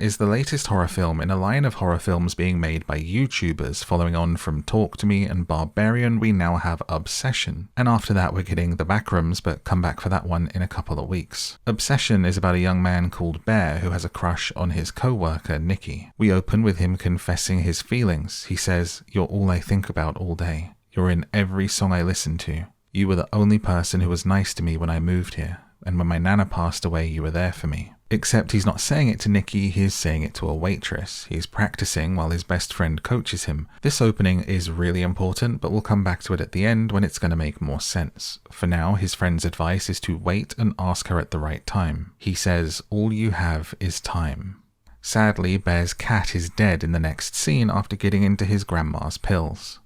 is the latest horror film in a line of horror films being made by YouTubers. Following on from Talk to Me and Barbarian, we now have Obsession. And after that we're getting The Backrooms, but come back for that one in a couple of weeks. Obsession is about a young man called Bear who has a crush on his co-worker Nikki. We open with him confessing his feelings. He says, "You're all I think about all day. You're in every song I listen to. You were the only person who was nice to me when I moved here. And when my nana passed away, you were there for me." Except he's not saying it to Nikki, he's saying it to a waitress. He's practicing while his best friend coaches him. This opening is really important, but we'll come back to it at the end when it's going to make more sense. For now, his friend's advice is to wait and ask her at the right time. He says, "All you have is time." Sadly, Bear's cat is dead in the next scene after getting into his grandma's pills.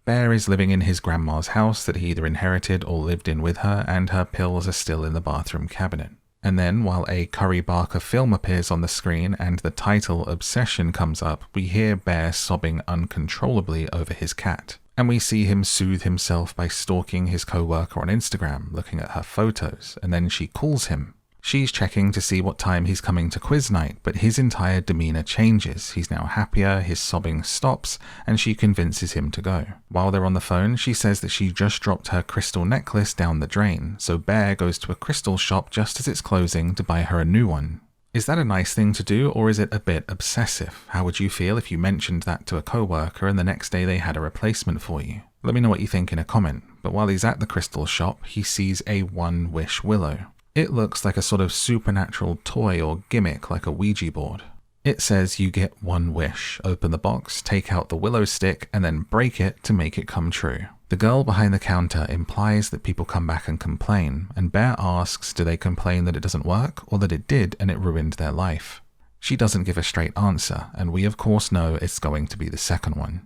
Bear is living in his grandma's house that he either inherited or lived in with her, and her pills are still in the bathroom cabinet. And then, while a Curry Barker film appears on the screen and the title Obsession comes up, we hear Bear sobbing uncontrollably over his cat. And we see him soothe himself by stalking his co-worker on Instagram, looking at her photos, and then she calls him. She's checking to see what time he's coming to quiz night, but his entire demeanor changes. He's now happier, his sobbing stops, and she convinces him to go. While they're on the phone, she says that she just dropped her crystal necklace down the drain, so Bear goes to a crystal shop just as it's closing to buy her a new one. Is that a nice thing to do, or is it a bit obsessive? How would you feel if you mentioned that to a co-worker and the next day they had a replacement for you? Let me know what you think in a comment. But while he's at the crystal shop, he sees a one-wish willow. It looks like a sort of supernatural toy or gimmick like a Ouija board. It says you get one wish. Open the box, take out the willow stick, and then break it to make it come true. The girl behind the counter implies that people come back and complain, and Bear asks do they complain that it doesn't work or that it did and it ruined their life. She doesn't give a straight answer, and we of course know it's going to be the second one.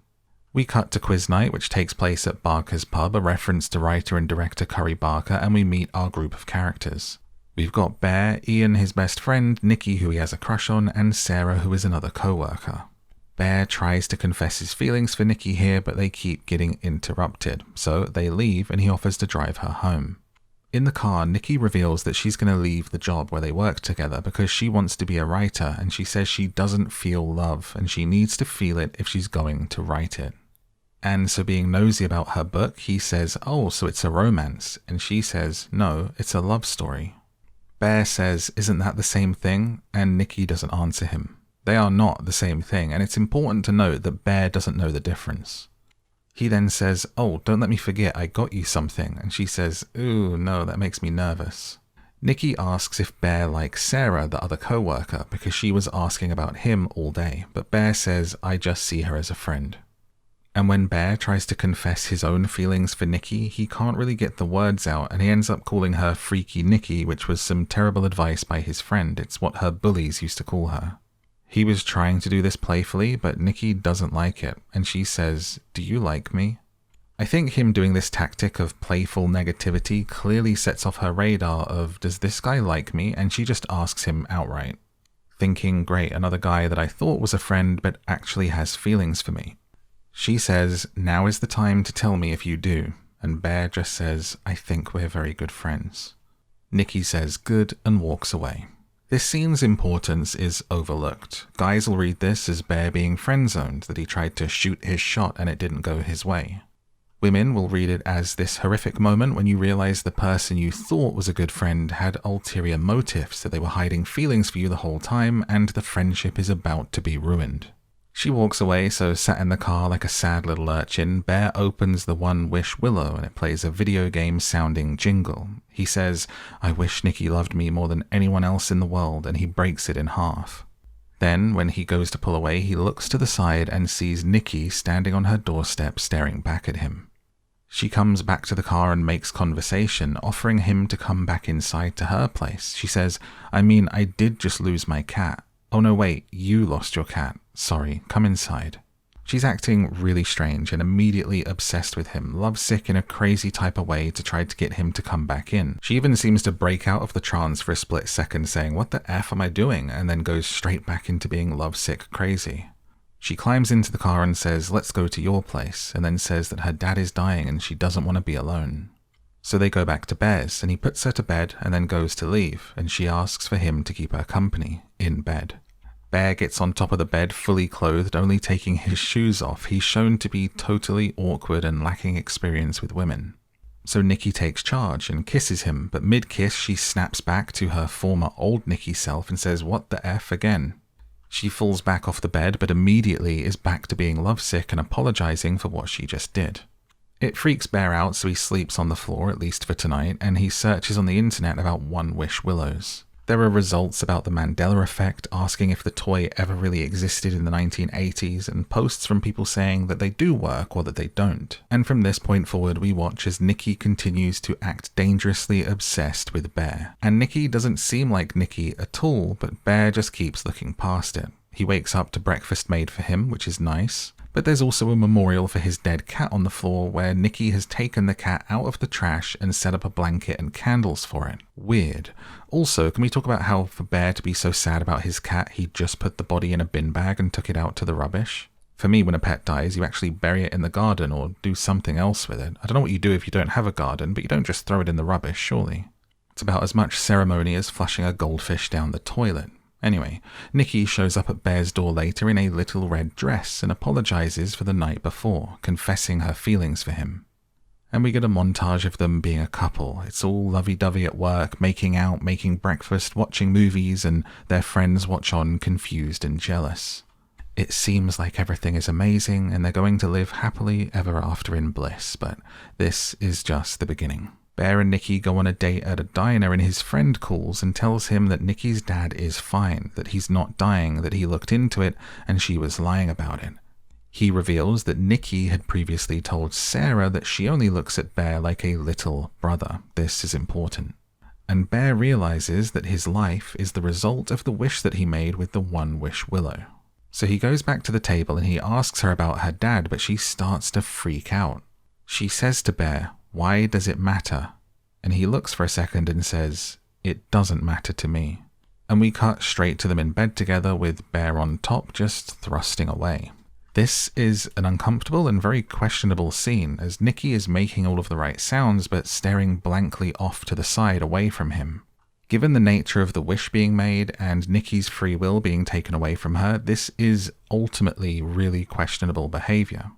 We cut to quiz night, which takes place at Barker's pub, a reference to writer and director Curry Barker, and we meet our group of characters. We've got Bear, Ian, his best friend, Nikki, who he has a crush on, and Sarah, who is another co-worker. Bear tries to confess his feelings for Nikki here, but they keep getting interrupted, so they leave and he offers to drive her home. In the car, Nikki reveals that she's going to leave the job where they work together because she wants to be a writer, and she says she doesn't feel love and she needs to feel it if she's going to write it. And so being nosy about her book, he says, "Oh, so it's a romance," and she says, "No, it's a love story." Bear says, "Isn't that the same thing?" and Nikki doesn't answer him. They are not the same thing, and it's important to note that Bear doesn't know the difference. He then says, "Oh, don't let me forget, I got you something," and she says, "Ooh, no, that makes me nervous." Nikki asks if Bear likes Sarah, the other co-worker, because she was asking about him all day, but Bear says, "I just see her as a friend." And when Bear tries to confess his own feelings for Nikki, he can't really get the words out, and he ends up calling her Freaky Nikki, which was some terrible advice by his friend. It's what her bullies used to call her. He was trying to do this playfully, but Nikki doesn't like it, and she says, "Do you like me?" I think him doing this tactic of playful negativity clearly sets off her radar of, does this guy like me? And she just asks him outright, thinking, great, another guy that I thought was a friend but actually has feelings for me. She says, "Now is the time to tell me if you do," and Bear just says, "I think we're very good friends." Nikki says good and walks away. This scene's importance is overlooked. Guys will read this as Bear being friend-zoned, that he tried to shoot his shot and it didn't go his way. Women will read it as this horrific moment when you realize the person you thought was a good friend had ulterior motives, that they were hiding feelings for you the whole time and the friendship is about to be ruined. She walks away, so sat in the car like a sad little urchin, Bear opens the One Wish Willow and it plays a video game sounding jingle. He says, "I wish Nikki loved me more than anyone else in the world," and he breaks it in half. Then, when he goes to pull away, he looks to the side and sees Nikki standing on her doorstep staring back at him. She comes back to the car and makes conversation, offering him to come back inside to her place. She says, "I mean, I did just lose my cat." "Oh no, wait, you lost your cat. Sorry, come inside." She's acting really strange and immediately obsessed with him, lovesick in a crazy type of way to try to get him to come back in. She even seems to break out of the trance for a split second saying, "What the F am I doing?" and then goes straight back into being lovesick crazy. She climbs into the car and says, "Let's go to your place," and then says that her dad is dying and she doesn't want to be alone. So they go back to Bear's and he puts her to bed and then goes to leave, and she asks for him to keep her company in bed. Bear gets on top of the bed fully clothed, only taking his shoes off. He's shown to be totally awkward and lacking experience with women. So Nikki takes charge and kisses him, but mid-kiss she snaps back to her former old Nikki self and says, "What the F again?" She falls back off the bed, but immediately is back to being lovesick and apologizing for what she just did. It freaks Bear out, so he sleeps on the floor, at least for tonight, and he searches on the internet about One-Wish Willows. There are results about the Mandela effect, asking if the toy ever really existed in the 1980s, and posts from people saying that they do work or that they don't. And from this point forward, we watch as Nikki continues to act dangerously obsessed with Bear. And Nikki doesn't seem like Nikki at all, but Bear just keeps looking past it. He wakes up to breakfast made for him, which is nice. But there's also a memorial for his dead cat on the floor where Nikki has taken the cat out of the trash and set up a blanket and candles for it. Weird. Also, can we talk about how for Bear to be so sad about his cat, he just put the body in a bin bag and took it out to the rubbish? For me, when a pet dies, you actually bury it in the garden or do something else with it. I don't know what you do if you don't have a garden, but you don't just throw it in the rubbish, surely. It's about as much ceremony as flushing a goldfish down the toilet. Anyway, Nikki shows up at Bear's door later in a little red dress and apologizes for the night before, confessing her feelings for him. And we get a montage of them being a couple. It's all lovey-dovey at work, making out, making breakfast, watching movies, and their friends watch on, confused and jealous. It seems like everything is amazing and they're going to live happily ever after in bliss, but this is just the beginning. Bear and Nikki go on a date at a diner and his friend calls and tells him that Nikki's dad is fine, that he's not dying, that he looked into it and she was lying about it. He reveals that Nikki had previously told Sarah that she only looks at Bear like a little brother. This is important. And Bear realizes that his life is the result of the wish that he made with the One-Wish Willow. So he goes back to the table and he asks her about her dad, but she starts to freak out. She says to Bear, "Why does it matter?" And he looks for a second and says, "It doesn't matter to me." And we cut straight to them in bed together with Bear on top, just thrusting away. This is an uncomfortable and very questionable scene, as Nikki is making all of the right sounds but staring blankly off to the side away from him. Given the nature of the wish being made and Nikki's free will being taken away from her, this is ultimately really questionable behavior.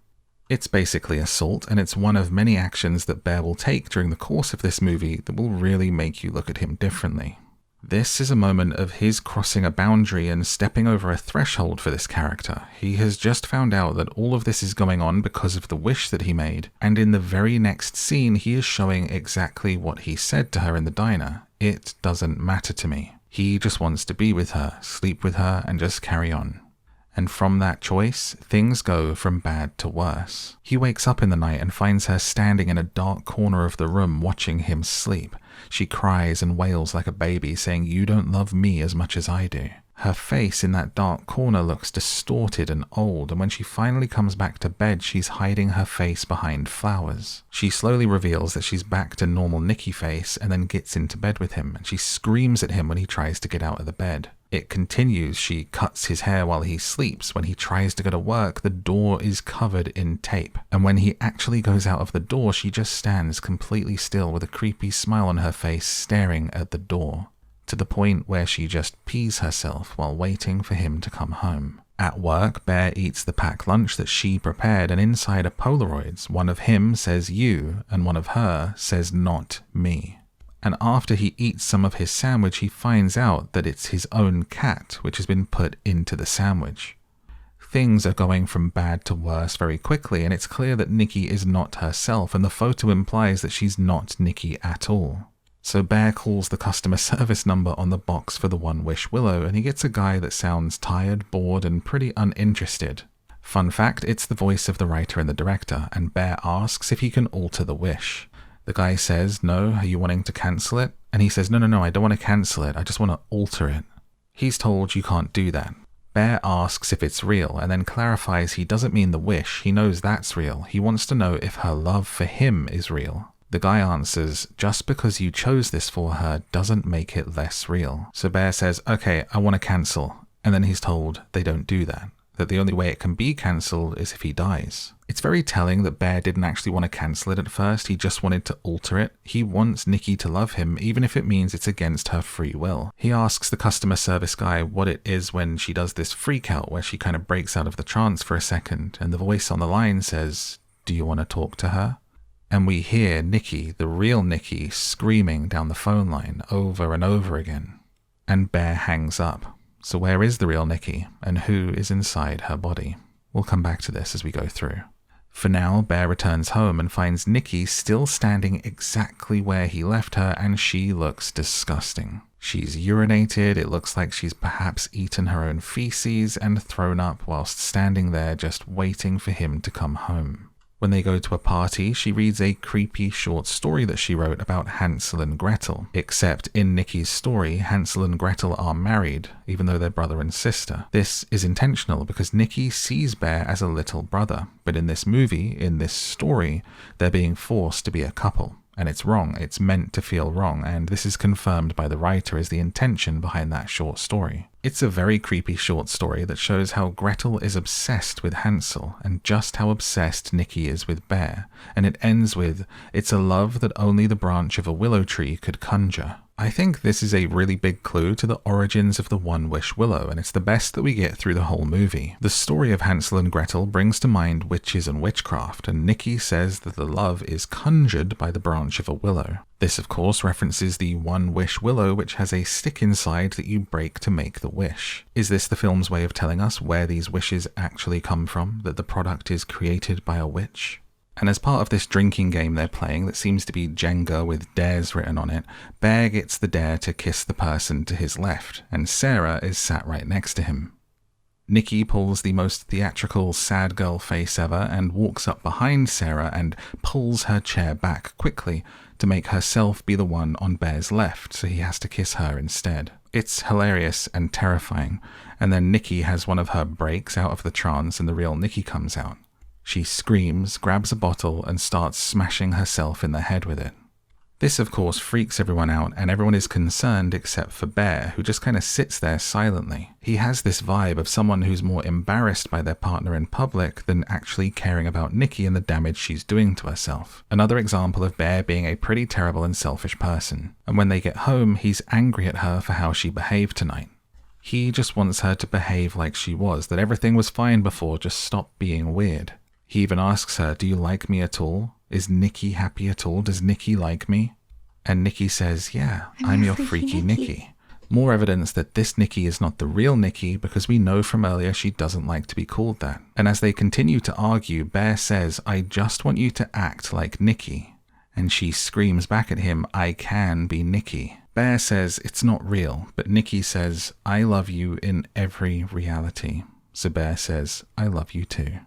It's basically assault, and it's one of many actions that Bear will take during the course of this movie that will really make you look at him differently. This is a moment of his crossing a boundary and stepping over a threshold for this character. He has just found out that all of this is going on because of the wish that he made, and in the very next scene he is showing exactly what he said to her in the diner. It doesn't matter to me. He just wants to be with her, sleep with her, and just carry on. And from that choice, things go from bad to worse. He wakes up in the night and finds her standing in a dark corner of the room watching him sleep. She cries and wails like a baby, saying, "You don't love me as much as I do." Her face in that dark corner looks distorted and old, and when she finally comes back to bed, she's hiding her face behind flowers. She slowly reveals that she's back to normal Nikki face and then gets into bed with him, and she screams at him when he tries to get out of the bed. It continues. She cuts his hair while he sleeps. When he tries to go to work, the door is covered in tape. And when he actually goes out of the door, she just stands completely still with a creepy smile on her face, staring at the door, to the point where she just pees herself while waiting for him to come home. At work, Bear eats the packed lunch that she prepared, and inside are Polaroids. One of him says "you," and one of her says "not me." And after he eats some of his sandwich, he finds out that it's his own cat which has been put into the sandwich. Things are going from bad to worse very quickly, and it's clear that Nikki is not herself, and the photo implies that she's not Nikki at all. So Bear calls the customer service number on the box for the One-Wish Willow, and he gets a guy that sounds tired, bored, and pretty uninterested. Fun fact, it's the voice of the writer and the director, and Bear asks if he can alter the wish. The guy says, "No, are you wanting to cancel it?" And he says, No, I don't want to cancel it, I just want to alter it. He's told you can't do that. Bear asks if it's real, and then clarifies he doesn't mean the wish, he knows that's real. He wants to know if her love for him is real. The guy answers, "Just because you chose this for her doesn't make it less real." So Bear says, "Okay, I want to cancel." And then he's told they don't do that. that the only way it can be cancelled is if he dies. It's very telling that Bear didn't actually want to cancel it at first, he just wanted to alter it. He wants Nikki to love him, even if it means it's against her free will. He asks the customer service guy what it is when she does this freak out where she kind of breaks out of the trance for a second, and the voice on the line says, "Do you want to talk to her?" And we hear Nikki, the real Nikki, screaming down the phone line over and over again. And Bear hangs up. So where is the real Nikki, and who is inside her body? We'll come back to this as we go through. For now, Bear returns home and finds Nikki still standing exactly where he left her, and she looks disgusting. She's urinated, it looks like she's perhaps eaten her own feces and thrown up whilst standing there just waiting for him to come home. When they go to a party, she reads a creepy short story that she wrote about Hansel and Gretel. Except in Nikki's story, Hansel and Gretel are married, even though they're brother and sister. This is intentional because Nikki sees Bear as a little brother, but in this movie, in this story, they're being forced to be a couple. And it's wrong, it's meant to feel wrong, and this is confirmed by the writer as the intention behind that short story. It's a very creepy short story that shows how Gretel is obsessed with Hansel, and just how obsessed Nikki is with Bear, and it ends with, "It's a love that only the branch of a willow tree could conjure." I think this is a really big clue to the origins of the One-Wish Willow, and it's the best that we get through the whole movie. The story of Hansel and Gretel brings to mind witches and witchcraft, and Nikki says that the love is conjured by the branch of a willow. This, of course, references the One-Wish Willow, which has a stick inside that you break to make the wish. Is this the film's way of telling us where these wishes actually come from, that the product is created by a witch? And as part of this drinking game they're playing that seems to be Jenga with dares written on it, Bear gets the dare to kiss the person to his left, and Sarah is sat right next to him. Nikki pulls the most theatrical sad girl face ever and walks up behind Sarah and pulls her chair back quickly to make herself be the one on Bear's left, so he has to kiss her instead. It's hilarious and terrifying, and then Nikki has one of her breaks out of the trance and the real Nikki comes out. She screams, grabs a bottle, and starts smashing herself in the head with it. This, of course, freaks everyone out, and everyone is concerned except for Bear, who just kind of sits there silently. He has this vibe of someone who's more embarrassed by their partner in public than actually caring about Nikki and the damage she's doing to herself. Another example of Bear being a pretty terrible and selfish person. And when they get home, he's angry at her for how she behaved tonight. He just wants her to behave like she was, that everything was fine before, just stop being weird. He even asks her, "Do you like me at all? Is Nikki happy at all? Does Nikki like me?" And Nikki says, "Yeah, I'm your freaky Nikki." More evidence that this Nikki is not the real Nikki, because we know from earlier she doesn't like to be called that. And as they continue to argue, Bear says, "I just want you to act like Nikki." And she screams back at him, "I can be Nikki." Bear says it's not real, but Nikki says, "I love you in every reality." So Bear says, "I love you too."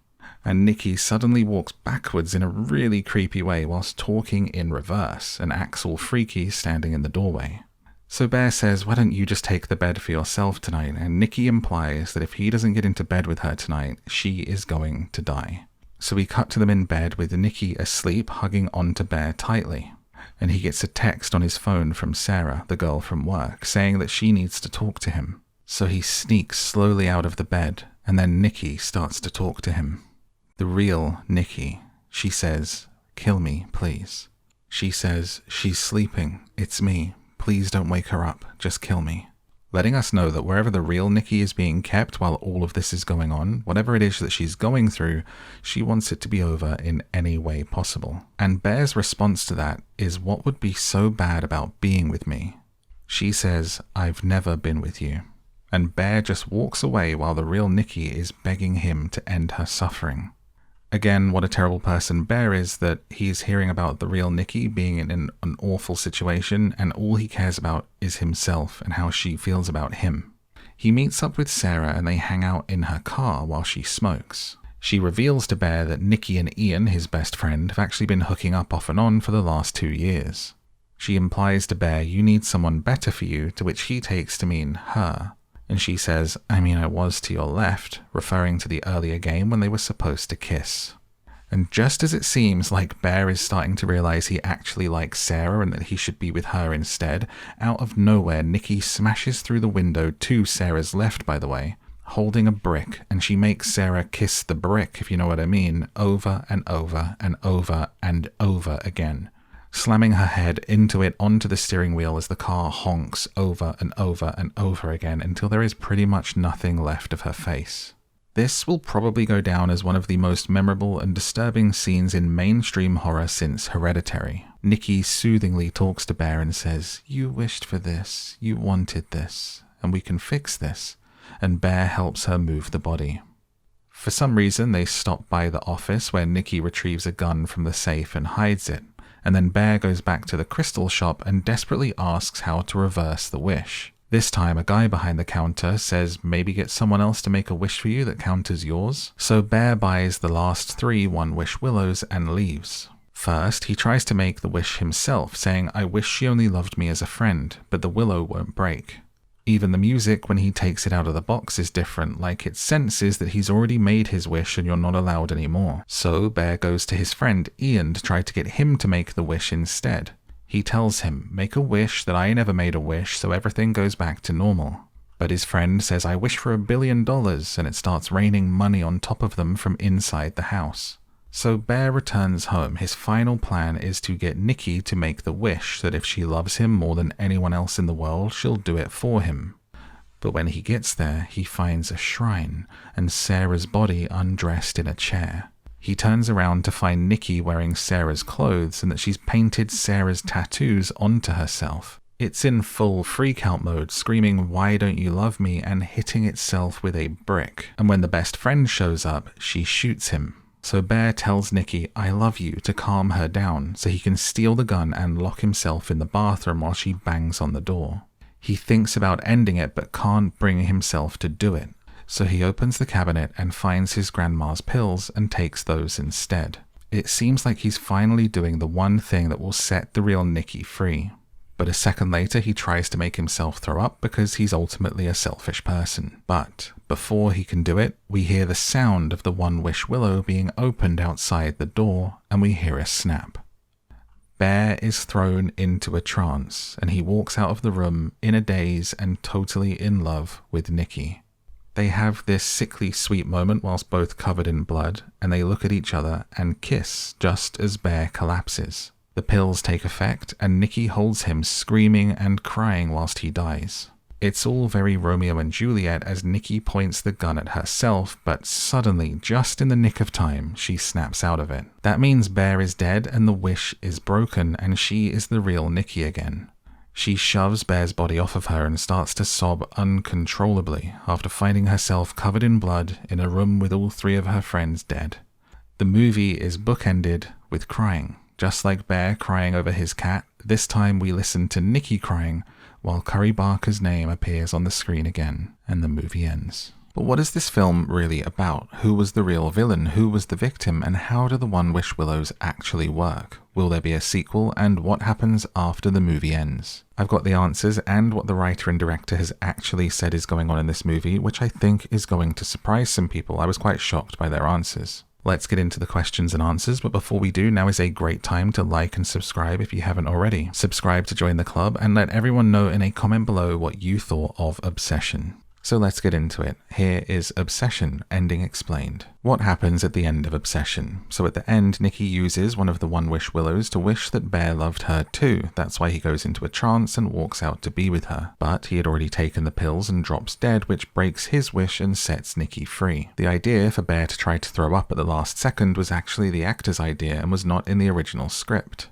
And Nikki suddenly walks backwards in a really creepy way whilst talking in reverse, and acts all freaky standing in the doorway. So Bear says, "Why don't you just take the bed for yourself tonight?" And Nikki implies that if he doesn't get into bed with her tonight, she is going to die. So we cut to them in bed with Nikki asleep, hugging onto Bear tightly. And he gets a text on his phone from Sarah, the girl from work, saying that she needs to talk to him. So he sneaks slowly out of the bed, and then Nikki starts to talk to him. The real Nikki. She says, "Kill me, please." She says, "She's sleeping. It's me. Please don't wake her up. Just kill me." Letting us know that wherever the real Nikki is being kept while all of this is going on, whatever it is that she's going through, she wants it to be over in any way possible. And Bear's response to that is, "What would be so bad about being with me?" She says, "I've never been with you." And Bear just walks away while the real Nikki is begging him to end her suffering. Again, what a terrible person Bear is, that he's hearing about the real Nikki being in an awful situation, and all he cares about is himself and how she feels about him. He meets up with Sarah and they hang out in her car while she smokes. She reveals to Bear that Nikki and Ian, his best friend, have actually been hooking up off and on for the last 2 years. She implies to Bear, "You need someone better for you," to which he takes to mean her. And she says, "I mean, I was to your left," referring to the earlier game when they were supposed to kiss. And just as it seems like Bear is starting to realize he actually likes Sarah and that he should be with her instead, out of nowhere, Nikki smashes through the window to Sarah's left, by the way, holding a brick, and she makes Sarah kiss the brick, if you know what I mean, over and over and over and over again, slamming her head into it onto the steering wheel as the car honks over and over and over again until there is pretty much nothing left of her face. This will probably go down as one of the most memorable and disturbing scenes in mainstream horror since Hereditary. Nikki soothingly talks to Bear and says, "You wished for this, you wanted this, and we can fix this," and Bear helps her move the body. For some reason, they stop by the office where Nikki retrieves a gun from the safe and hides it, and then Bear goes back to the crystal shop and desperately asks how to reverse the wish. This time, a guy behind the counter says maybe get someone else to make a wish for you that counters yours. So Bear buys the last 3 one-wish willows and leaves. First, he tries to make the wish himself, saying, "I wish she only loved me as a friend," but the willow won't break. Even the music when he takes it out of the box is different, like it senses that he's already made his wish and you're not allowed anymore. So Bear goes to his friend Ian to try to get him to make the wish instead. He tells him, "Make a wish that I never made a wish so everything goes back to normal." But his friend says, "I wish for $1 billion," and it starts raining money on top of them from inside the house. So Bear returns home. His final plan is to get Nikki to make the wish that if she loves him more than anyone else in the world, she'll do it for him. But when he gets there, he finds a shrine and Sarah's body undressed in a chair. He turns around to find Nikki wearing Sarah's clothes and that she's painted Sarah's tattoos onto herself. It's in full freak-out mode, screaming, "Why don't you love me?" and hitting itself with a brick. And when the best friend shows up, she shoots him. So Bear tells Nikki, "I love you," to calm her down so he can steal the gun and lock himself in the bathroom while she bangs on the door. He thinks about ending it but can't bring himself to do it. So he opens the cabinet and finds his grandma's pills and takes those instead. It seems like he's finally doing the one thing that will set the real Nikki free. But a second later he tries to make himself throw up because he's ultimately a selfish person. But before he can do it, we hear the sound of the one-wish willow being opened outside the door and we hear a snap. Bear is thrown into a trance and he walks out of the room in a daze and totally in love with Nikki. They have this sickly sweet moment whilst both covered in blood, and they look at each other and kiss just as Bear collapses. The pills take effect, and Nikki holds him screaming and crying whilst he dies. It's all very Romeo and Juliet as Nikki points the gun at herself, but suddenly, just in the nick of time, she snaps out of it. That means Bear is dead and the wish is broken, and she is the real Nikki again. She shoves Bear's body off of her and starts to sob uncontrollably after finding herself covered in blood in a room with all 3 of her friends dead. The movie is bookended with crying. Just like Bear crying over his cat, this time we listen to Nikki crying while Curry Barker's name appears on the screen again, and the movie ends. But what is this film really about? Who was the real villain? Who was the victim? And how do the one-wish willows actually work? Will there be a sequel? And what happens after the movie ends? I've got the answers and what the writer and director has actually said is going on in this movie, which I think is going to surprise some people. I was quite shocked by their answers. Let's get into the questions and answers, but before we do, now is a great time to like and subscribe if you haven't already. Subscribe to join the club and let everyone know in a comment below what you thought of Obsession. So let's get into it. Here is Obsession, ending explained. What happens at the end of Obsession? So at the end, Nikki uses one of the one-wish willows to wish that Bear loved her too. That's why he goes into a trance and walks out to be with her. But he had already taken the pills and drops dead, which breaks his wish and sets Nikki free. The idea for Bear to try to throw up at the last second was actually the actor's idea and was not in the original script.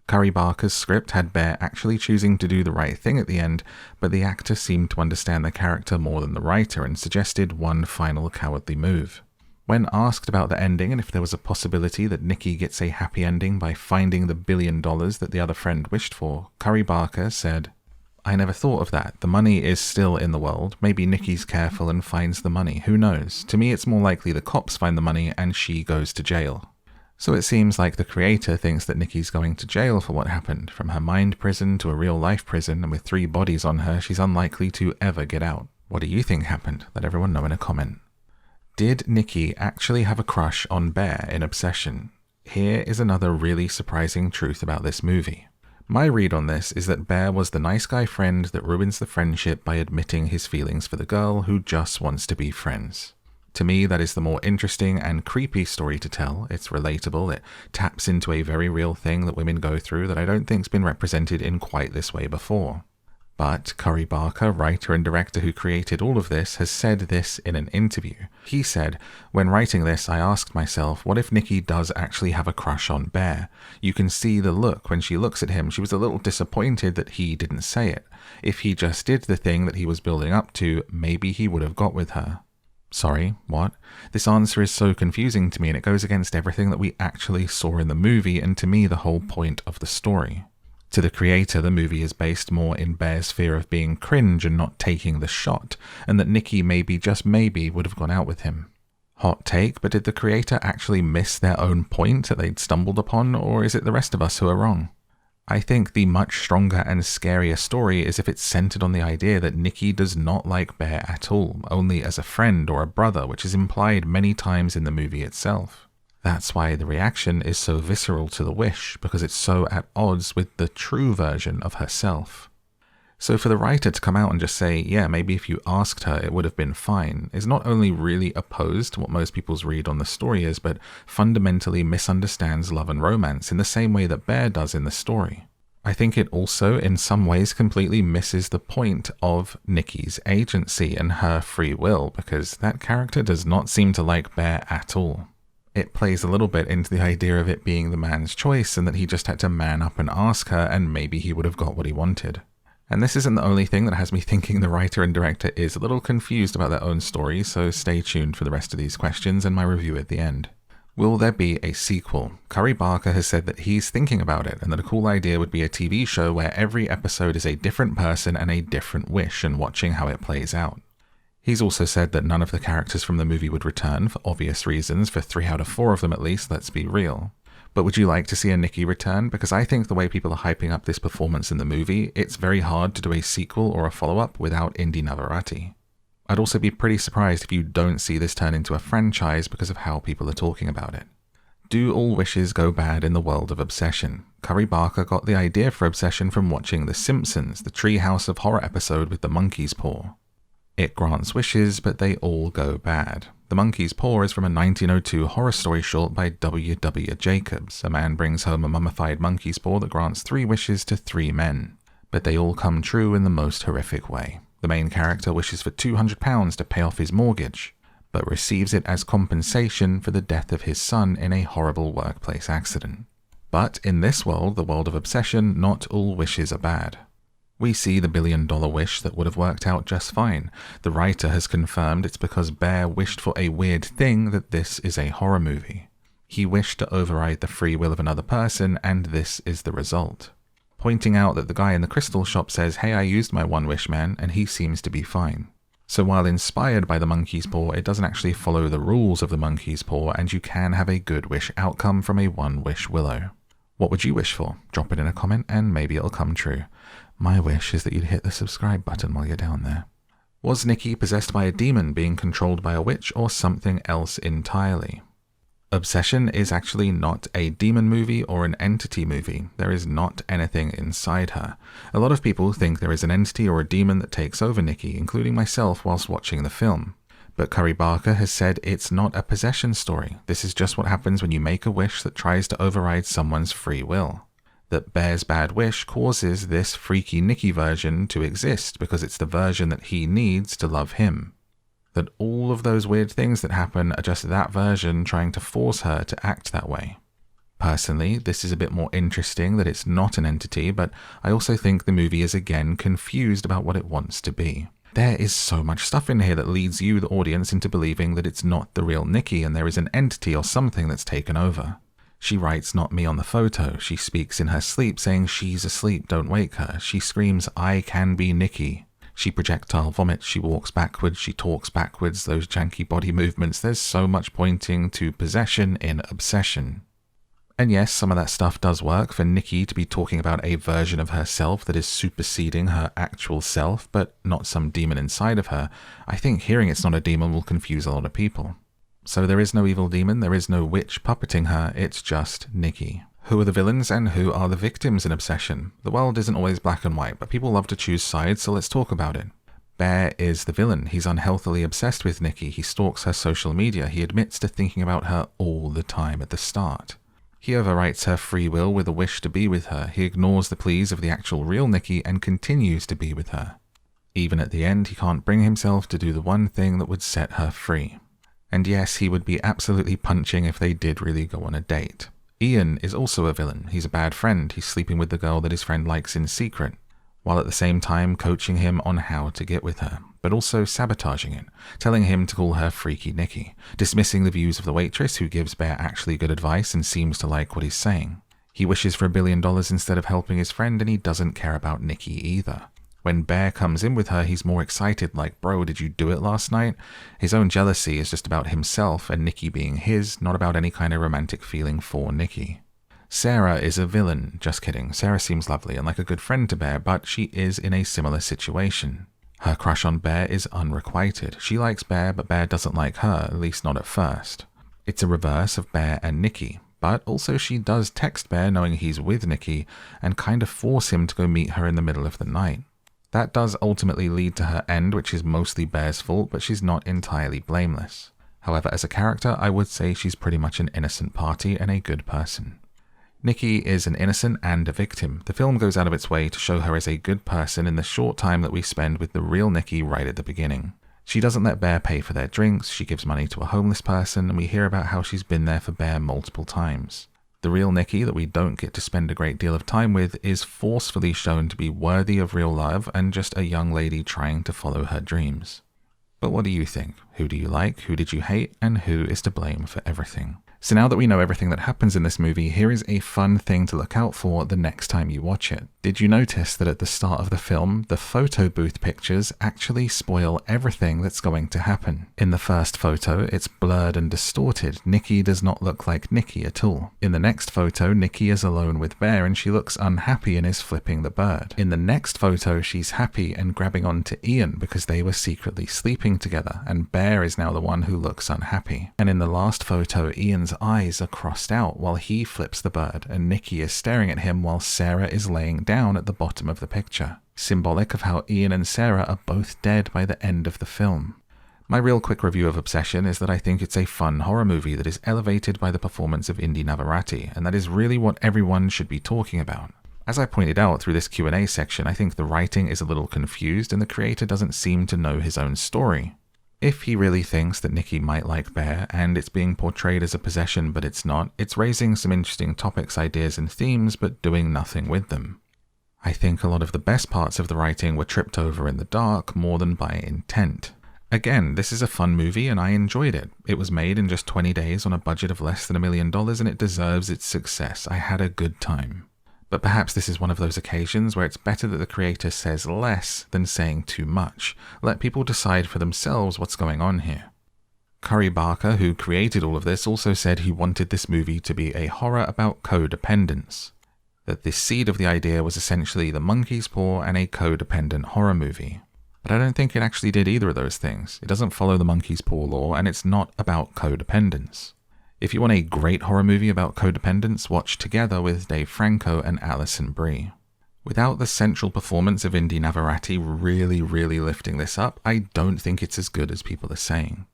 Curry Barker's script had Bear actually choosing to do the right thing at the end, but the actor seemed to understand the character more than the writer and suggested one final cowardly move. When asked about the ending and if there was a possibility that Nikki gets a happy ending by finding the $1 billion that the other friend wished for, Curry Barker said, "I never thought of that. The money is still in the world. Maybe Nikki's careful and finds the money. Who knows? To me, it's more likely the cops find the money and she goes to jail." So it seems like the creator thinks that Nikki's going to jail for what happened. From her mind prison to a real-life prison, and with 3 bodies on her, she's unlikely to ever get out. What do you think happened? Let everyone know in a comment. Did Nikki actually have a crush on Bear in Obsession? Here is another really surprising truth about this movie. My read on this is that Bear was the nice guy friend that ruins the friendship by admitting his feelings for the girl who just wants to be friends. To me, that is the more interesting and creepy story to tell. It's relatable, it taps into a very real thing that women go through that I don't think's been represented in quite this way before. But Curry Barker, writer and director who created all of this, has said this in an interview. He said, "When writing this, I asked myself, what if Nikki does actually have a crush on Bear? You can see the look when she looks at him. She was a little disappointed that he didn't say it. If he just did the thing that he was building up to, maybe he would have got with her." Sorry, what? This answer is so confusing to me, and it goes against everything that we actually saw in the movie, and to me the whole point of the story. To the creator, the movie is based more in Bear's fear of being cringe and not taking the shot, and that Nikki maybe, just maybe, would have gone out with him. Hot take, but did the creator actually miss their own point that they'd stumbled upon, or is it the rest of us who are wrong? I think the much stronger and scarier story is if it's centered on the idea that Nikki does not like Bear at all, only as a friend or a brother, which is implied many times in the movie itself. That's why the reaction is so visceral to the wish, because it's so at odds with the true version of herself. So for the writer to come out and just say, yeah, maybe if you asked her it would have been fine, is not only really opposed to what most people's read on the story is, but fundamentally misunderstands love and romance in the same way that Bear does in the story. I think it also, in some ways, completely misses the point of Nikki's agency and her free will, because that character does not seem to like Bear at all. It plays a little bit into the idea of it being the man's choice and that he just had to man up and ask her and maybe he would have got what he wanted. And this isn't the only thing that has me thinking the writer and director is a little confused about their own story, so stay tuned for the rest of these questions and my review at the end. Will there be a sequel? Curry Barker has said that he's thinking about it and that a cool idea would be a TV show where every episode is a different person and a different wish and watching how it plays out. He's also said that none of the characters from the movie would return, for obvious reasons, for 3 out of 4 of them at least, let's be real. But would you like to see a Nikki return? Because I think the way people are hyping up this performance in the movie, it's very hard to do a sequel or a follow-up without Indy Navarrete. I'd also be pretty surprised if you don't see this turn into a franchise because of how people are talking about it. Do all wishes go bad in the world of Obsession? Curry Barker got the idea for Obsession from watching The Simpsons, the Treehouse of Horror episode with the monkey's paw. It grants wishes, but they all go bad. The Monkey's Paw is from a 1902 horror story short by W. W. Jacobs. A man brings home a mummified monkey's paw that grants 3 wishes to 3 men. But they all come true in the most horrific way. The main character wishes for £200 to pay off his mortgage, but receives it as compensation for the death of his son in a horrible workplace accident. But in this world, the world of Obsession, not all wishes are bad. We see the $1 billion wish that would have worked out just fine. The writer has confirmed it's because Bear wished for a weird thing that this is a horror movie. He wished to override the free will of another person, and this is the result. Pointing out that the guy in the crystal shop says, "Hey, I used my one wish, man," and he seems to be fine. So while inspired by the monkey's paw, it doesn't actually follow the rules of the monkey's paw, and you can have a good wish outcome from a one-wish willow. What would you wish for? Drop it in a comment and maybe it'll come true. My wish is that you'd hit the subscribe button while you're down there. Was Nikki possessed by a demon, being controlled by a witch, or something else entirely? Obsession is actually not a demon movie or an entity movie. There is not anything inside her. A lot of people think there is an entity or a demon that takes over Nikki, including myself whilst watching the film. But Curry Barker has said it's not a possession story. This is just what happens when you make a wish that tries to override someone's free will. That Bear's bad wish causes this freaky Nikki version to exist because it's the version that he needs to love him. That all of those weird things that happen are just that version trying to force her to act that way. Personally, this is a bit more interesting that it's not an entity, but I also think the movie is again confused about what it wants to be. There is so much stuff in here that leads you, the audience, into believing that it's not the real Nikki and there is an entity or something that's taken over. She writes "not me" on the photo. She speaks in her sleep saying she's asleep, don't wake her. She screams, "I can be Nikki." She projectile vomits, she walks backwards, she talks backwards, those janky body movements. There's so much pointing to possession in Obsession. And yes, some of that stuff does work for Nikki to be talking about a version of herself that is superseding her actual self, but not some demon inside of her. I think hearing it's not a demon will confuse a lot of people. So there is no evil demon, there is no witch puppeting her, it's just Nikki. Who are the villains and who are the victims in Obsession? The world isn't always black and white, but people love to choose sides, so let's talk about it. Bear is the villain. He's unhealthily obsessed with Nikki. He stalks her social media. He admits to thinking about her all the time at the start. He overwrites her free will with a wish to be with her. He ignores the pleas of the actual real Nikki and continues to be with her. Even at the end, he can't bring himself to do the one thing that would set her free. And yes, he would be absolutely punching if they did really go on a date. Ian is also a villain. He's a bad friend. He's sleeping with the girl that his friend likes in secret, while at the same time coaching him on how to get with her, but also sabotaging it, telling him to call her Freaky Nikki, dismissing the views of the waitress who gives Bear actually good advice and seems to like what he's saying. He wishes for $1 billion instead of helping his friend, and he doesn't care about Nikki either. When Bear comes in with her, he's more excited, like, bro, did you do it last night? His own jealousy is just about himself and Nikki being his, not about any kind of romantic feeling for Nikki. Sarah is a villain. Just kidding. Sarah seems lovely and like a good friend to Bear, but she is in a similar situation. Her crush on Bear is unrequited. She likes Bear, but Bear doesn't like her, at least not at first. It's a reverse of Bear and Nikki, but also she does text Bear knowing he's with Nikki and kind of force him to go meet her in the middle of the night. That does ultimately lead to her end, which is mostly Bear's fault, but she's not entirely blameless. However, as a character, I would say she's pretty much an innocent party and a good person. Nikki is an innocent and a victim. The film goes out of its way to show her as a good person in the short time that we spend with the real Nikki right at the beginning. She doesn't let Bear pay for their drinks, she gives money to a homeless person, and we hear about how she's been there for Bear multiple times. The real Nikki that we don't get to spend a great deal of time with is forcefully shown to be worthy of real love and just a young lady trying to follow her dreams. But what do you think? Who do you like? Who did you hate? And who is to blame for everything? So now that we know everything that happens in this movie, here is a fun thing to look out for the next time you watch it. Did you notice that at the start of the film, the photo booth pictures actually spoil everything that's going to happen? In the first photo, it's blurred and distorted. Nikki does not look like Nikki at all. In the next photo, Nikki is alone with Bear and she looks unhappy and is flipping the bird. In the next photo, she's happy and grabbing onto Ian because they were secretly sleeping together, and Bear is now the one who looks unhappy. And in the last photo, Ian's eyes are crossed out while he flips the bird, and Nikki is staring at him while Sarah is laying down at the bottom of the picture, symbolic of how Ian and Sarah are both dead by the end of the film. My real quick review of Obsession is that I think it's a fun horror movie that is elevated by the performance of Indy Navarrete, and that is really what everyone should be talking about. As I pointed out through this Q&A section, I think the writing is a little confused and the creator doesn't seem to know his own story. If he really thinks that Nikki might like Bear, and it's being portrayed as a possession but it's not, it's raising some interesting topics, ideas and themes, but doing nothing with them. I think a lot of the best parts of the writing were tripped over in the dark more than by intent. Again, this is a fun movie and I enjoyed it. It was made in just 20 days on a budget of less than $1 million and it deserves its success. I had a good time. But perhaps this is one of those occasions where it's better that the creator says less than saying too much. Let people decide for themselves what's going on here. Curry Barker, who created all of this, also said he wanted this movie to be a horror about codependence. That the seed of the idea was essentially The Monkey's Paw and a codependent horror movie. But I don't think it actually did either of those things. It doesn't follow the Monkey's Paw law, and it's not about codependence. If you want a great horror movie about codependence, watch Together with Dave Franco and Alison Brie. Without the central performance of Indy Navarrete really lifting this up, I don't think it's as good as people are saying.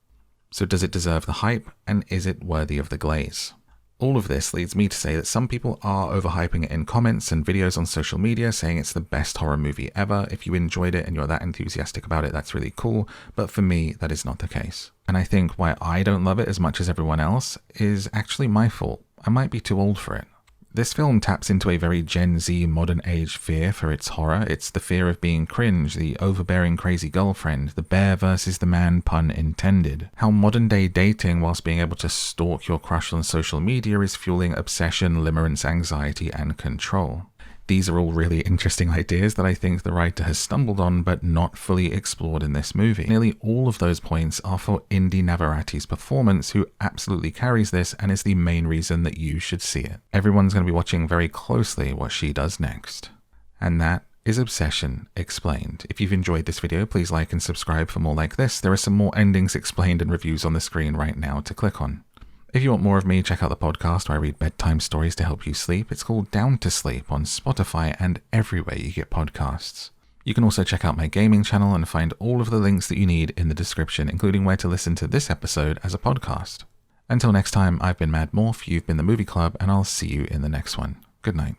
So does it deserve the hype, and is it worthy of the glaze? All of this leads me to say that some people are overhyping it in comments and videos on social media, saying it's the best horror movie ever. If you enjoyed it and you're that enthusiastic about it, that's really cool. But for me, that is not the case. And I think why I don't love it as much as everyone else is actually my fault. I might be too old for it. This film taps into a very Gen Z modern age fear for its horror. It's the fear of being cringe, the overbearing crazy girlfriend, the bear versus the man pun intended. How modern day dating whilst being able to stalk your crush on social media is fueling obsession, limerence, anxiety and control. These are all really interesting ideas that I think the writer has stumbled on but not fully explored in this movie. Nearly all of those points are for Indy Navarrete's performance, who absolutely carries this and is the main reason that you should see it. Everyone's going to be watching very closely what she does next. And that is Obsession Explained. If you've enjoyed this video, please like and subscribe for more like this. There are some more endings explained and reviews on the screen right now to click on. If you want more of me, check out the podcast where I read bedtime stories to help you sleep. It's called Down to Sleep on Spotify and everywhere you get podcasts. You can also check out my gaming channel and find all of the links that you need in the description, including where to listen to this episode as a podcast. Until next time, I've been MadMorph, you've been the Movie Club, and I'll see you in the next one. Good night.